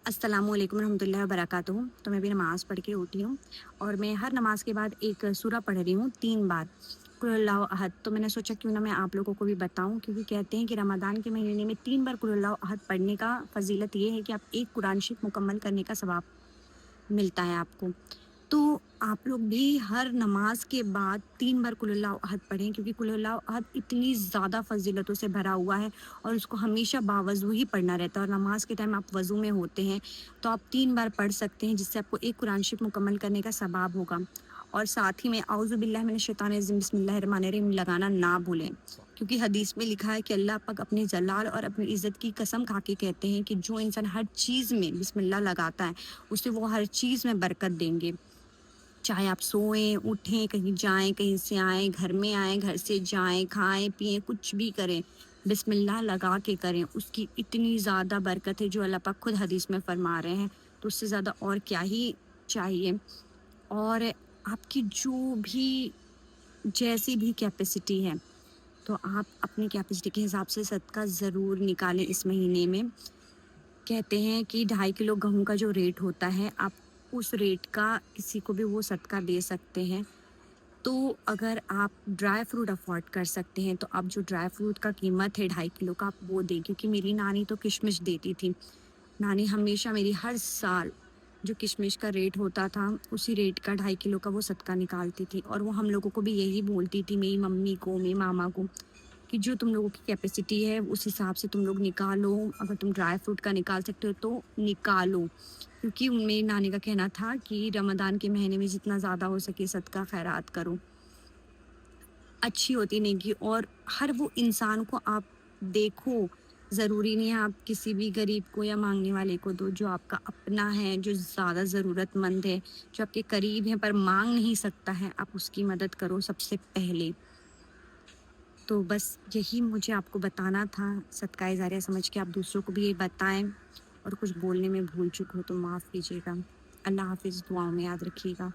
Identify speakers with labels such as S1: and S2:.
S1: अस्सलामु अलैकुम रहमतुल्लाहि व बरकातुहू। तो मैं भी नमाज़ पढ़ के उठी हूँ और मैं हर नमाज के बाद एक सूरा पढ़ रही हूँ 3 बार, कुल हुवल्लाहु अहद। तो मैंने सोचा क्यों ना मैं आप लोगों को भी बताऊँ, क्योंकि कहते हैं कि रमज़ान के महीने में 3 बार कुल हुवल्लाहु अहद पढ़ने का फ़ज़ीलत ये है कि आप एक कुरान शरीफ मुकम्मल करने का सवाब मिलता है आपको। तो आप लोग भी हर नमाज के बाद 3 बार कुल हुवल्लाहु अहद पढ़ें, क्योंकि कुल हुवल्लाहु अहद इतनी ज़्यादा फ़ज़ीलतों से भरा हुआ है और उसको हमेशा बावज़ू ही पढ़ना रहता है। और नमाज के टाइम आप वज़ू में होते हैं तो आप 3 बार पढ़ सकते हैं, जिससे आपको एक कुरान शरीफ मुकम्मल करने का सवाब होगा। और साथ ही में औज़ु बिल्लाहि मिनश शैतानिर रजीम बिस्मिल्लाहिर्रहमानिर्रहीम लगाना ना भूलें, क्योंकि हदीस में लिखा है कि अल्लाह पाक अपने जलाल और अपनी इज़्ज़त की कसम खा के कहते हैं कि जो इंसान हर चीज़ में बिस्मिल्लाह लगाता है, उसे वो हर चीज़ में बरकत देंगे। चाहे आप सोएं, उठें, कहीं जाएँ, कहीं से आएँ, घर में आएँ, घर से जाएँ, खाएँ, पिएँ, कुछ भी करें, बिस्मिल्लाह लगा के करें। उसकी इतनी ज़्यादा बरकत है जो अल्लाह पाक खुद हदीस में फ़रमा रहे हैं, तो उससे ज़्यादा और क्या ही चाहिए। और आपकी जो भी जैसी भी कैपेसिटी है, तो आप अपनी कैपेसिटी के हिसाब से सदका ज़रूर निकालें इस महीने में। कहते हैं कि 2.5 किलो गेहूँ का जो रेट होता है, आप उस रेट का किसी को भी वो सदका दे सकते हैं। तो अगर आप ड्राई फ्रूट अफ़ोर्ड कर सकते हैं, तो आप जो ड्राई फ्रूट का कीमत है 2.5 किलो का, आप वो दें। क्योंकि मेरी नानी तो किशमिश देती थी। नानी हमेशा मेरी हर साल जो किशमिश का रेट होता था, उसी रेट का 2.5 किलो का वो सदका निकालती थी। और वो हम लोगों को भी यही बोलती थी, मेरी मम्मी को, मेरी मामा को, कि जो तुम लोगों की कैपेसिटी है उस हिसाब से तुम लोग निकालो। अगर तुम ड्राई फ्रूट का निकाल सकते हो तो निकालो। क्योंकि मेरी नानी का कहना था कि रमज़ान के महीने में जितना ज़्यादा हो सके सदका खैरात करो। अच्छी होती नेकी। और हर वो इंसान को आप देखो, ज़रूरी नहीं है आप किसी भी गरीब को या माँगने वाले को दो। जो आपका अपना है, जो ज़्यादा ज़रूरतमंद है, जो आपके करीब है पर माँग नहीं सकता है, आप उसकी मदद करो सबसे पहले। तो बस यही मुझे आपको बताना था, सदकाए ज़ारिया समझ के आप दूसरों को भी ये बताएँ। और कुछ बोलने में भूल चूक हो तो माफ़ कीजिएगा। अल्लाह हाफ़िज़, दुआओं में याद रखिएगा।